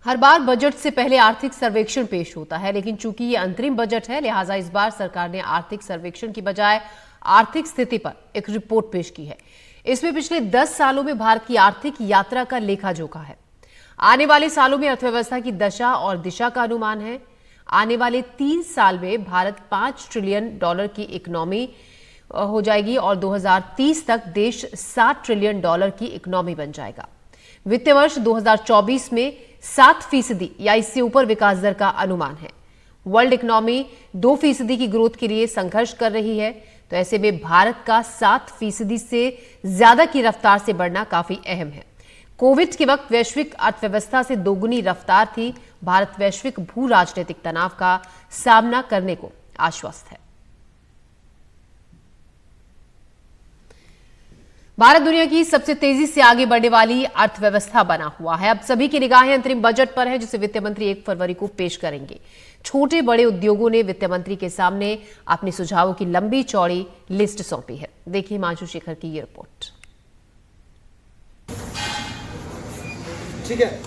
हर बार budget से पहले आर्थिक सर्वेक्षण पेश होता है, लेकिन चूंकि ये अंतरिम बजट है, लिहाजा इस बार सरकार ने आर्थिक सर्वेक्षण की बजाय आर्थिक स्थिति पर एक रिपोर्ट पेश की है। इसमें पिछले 10 सालों में भारत की आर्थिक यात्रा का लेखा जोखा है। आने वाले सालों में अर्थव्यवस्था की दशा और दिशा का अनुमान है। आने वाले 3 साल में भारत $5 ट्रिलियन की इकोनॉमी हो जाएगी और 2030 तक देश $7 ट्रिलियन की इकोनॉमी बन जाएगा। वित्त वर्ष 2024 में 7% या इससे ऊपर विकास दर का अनुमान है। वर्ल्ड इकोनॉमी 2% की ग्रोथ के लिए संघर्ष कर रही है, तो ऐसे में भारत का 7% से ज्यादा की रफ्तार से बढ़ना काफी अहम है। कोविड के वक्त वैश्विक अर्थव्यवस्था से दोगुनी रफ्तार थी। भारत वैश्विक भू राजनीतिक तनाव का सामना करने को आश्वस्त है। भारत दुनिया की सबसे तेजी से आगे बढ़ने वाली अर्थव्यवस्था बना हुआ है। अब सभी की निगाहें अंतरिम बजट पर है, जिसे वित्त मंत्री 1 फरवरी को पेश करेंगे। छोटे बड़े उद्योगों ने वित्त मंत्री के सामने अपने सुझावों की लंबी चौड़ी लिस्ट सौंपी है। देखिए हिमांशु शेखर की ये रिपोर्ट। ठीक है।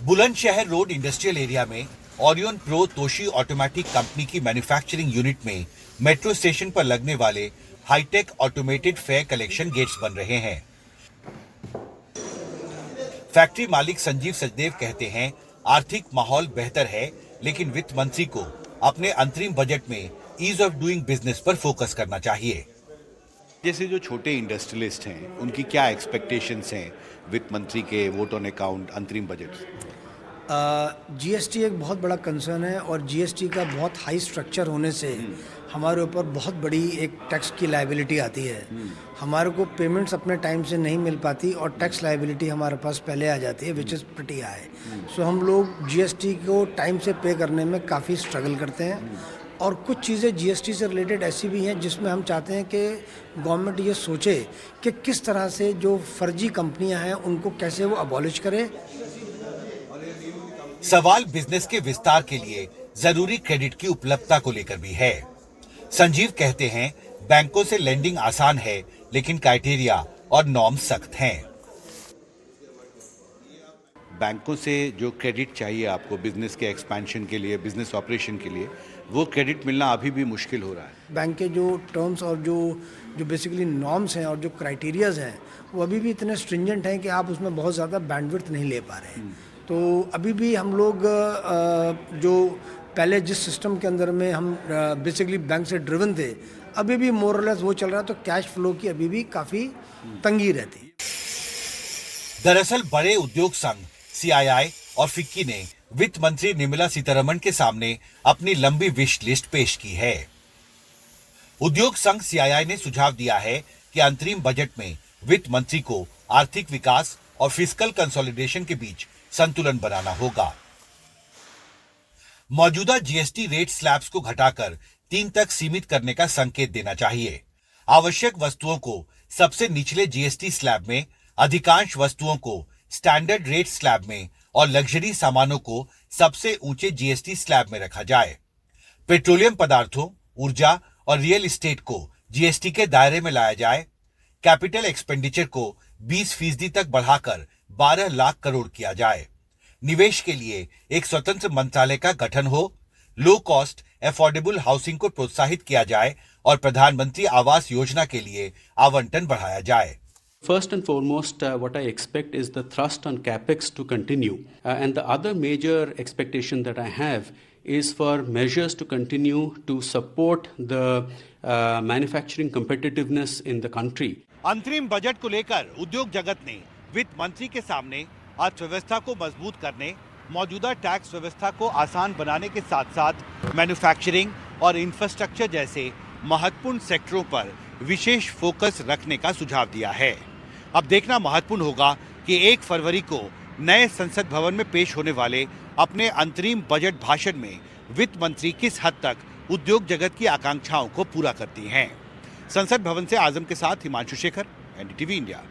बुलंदशहर रोड इंडस्ट्रियल एरिया में Orion Pro Toshi automatic company की मैन्युफैक्चरिंग यूनिट में मेट्रो स्टेशन पर लगने वाले hitech automated fare collection gates बन रहे हैं। फैक्ट्री मालिक संजीव सचदेव कहते हैं, आर्थिक माहौल बेहतर है, लेकिन वित्त मंत्री को अपने अंतरिम बजट में ईज ऑफ डूइंग बिजनेस पर फोकस करना चाहिए। जैसे जो छोटे इंडस्ट्रियलिस्ट हैं, उनकी क्या एक्सपेक्टेशंस हैं वित्त मंत्री के वोट ऑन अकाउंट अंतरिम बजट से? जीएसटी एक बहुत बड़ा कंसर्न है और जीएसटी का बहुत हाई स्ट्रक्चर होने से हमारे ऊपर बहुत बड़ी एक टैक्स की लायबिलिटी आती है। हमारे को पेमेंट्स अपने टाइम से नहीं मिल पाती और टैक्स लायबिलिटी हमारे पास पहले आ जाती है, विच इज़ प्रिटी हाई। सो हम लोग जीएसटी को टाइम से पे करने में काफ़ी स्ट्रगल करते हैं और कुछ चीज़ें जीएसटी से रिलेटेड ऐसी भी हैं जिसमें हम चाहते हैं कि गवर्नमेंट ये सोचे कि किस तरह से जो फर्जी कंपनियां हैं उनको कैसे वो अबॉलिश करे। सवाल बिजनेस के विस्तार के लिए जरूरी क्रेडिट की उपलब्धता को लेकर भी है। संजीव कहते हैं, बैंकों से लेंडिंग आसान है, लेकिन क्राइटेरिया और नॉर्म सख्त हैं। बैंकों से जो क्रेडिट चाहिए आपको बिजनेस के एक्सपेंशन के लिए, बिजनेस ऑपरेशन के लिए, वो क्रेडिट मिलना अभी भी मुश्किल हो रहा है। बैंक के जो टर्म्स और जो बेसिकली नॉर्म्स हैं और जो क्राइटेरियाज हैं वो अभी भी इतने स्ट्रिंजेंट हैं कि आप उसमें बहुत ज़्यादा बैंडविड्थ नहीं ले पा रहे हैं। तो अभी भी हम लोग जो पहले जिस सिस्टम के अंदर में हम बेसिकली बैंक से ड्रिवन थे, अभी भी मोर और लेस वो चल रहा है, तो कैश फ्लो की अभी भी काफ़ी तंगी रहती है। दरअसल बड़े उद्योग संघ सीआईआई और फिक्की ने वित्त मंत्री निर्मला सीतारमण के सामने अपनी लंबी विश लिस्ट पेश की है। उद्योग संघ सीआईआई ने सुझाव दिया है कि अंतरिम बजट में वित्त मंत्री को आर्थिक विकास और फिस्कल कंसोलिडेशन के बीच संतुलन बनाना होगा। मौजूदा जीएसटी रेट स्लैब्स को घटाकर 3 तक सीमित करने का संकेत देना चाहिए। आवश्यक वस्तुओं को सबसे निचले जीएसटी स्लैब में, अधिकांश वस्तुओं को स्टैंडर्ड रेट स्लैब में और लग्जरी सामानों को सबसे ऊंचे जीएसटी स्लैब में रखा जाए। पेट्रोलियम पदार्थों, ऊर्जा और रियल एस्टेट को जीएसटी के दायरे में लाया जाए। कैपिटल एक्सपेंडिचर को 20% तक बढ़ाकर 12 लाख करोड़ किया जाए। निवेश के लिए एक स्वतंत्र मंत्रालय का गठन हो। लो कॉस्ट अफोर्डेबल हाउसिंग को प्रोत्साहित किया जाए और प्रधानमंत्री आवास योजना के लिए आवंटन बढ़ाया जाए। First and foremost, what I expect is the thrust on capex to continue, and the other major expectation that I have is for measures to continue to support the manufacturing competitiveness in the country. अंतरिम budget को लेकर उद्योग जगत ने वित्त मंत्री के सामने अर्थव्यवस्था को मजबूत करने, मौजूदा टैक्स व्यवस्था को आसान बनाने के साथ साथ मैन्युफैक्चरिंग और इंफ्रास्ट्रक्चर जैसे महत्वपूर्ण सेक्टरों पर विशेष फोकस रखने का सुझाव दिया है। अब देखना महत्वपूर्ण होगा कि 1 फरवरी को नए संसद भवन में पेश होने वाले अपने अंतरिम बजट भाषण में वित्त मंत्री किस हद तक उद्योग जगत की आकांक्षाओं को पूरा करती हैं। संसद भवन से आजम के साथ हिमांशु शेखर, एनडीटीवी इंडिया।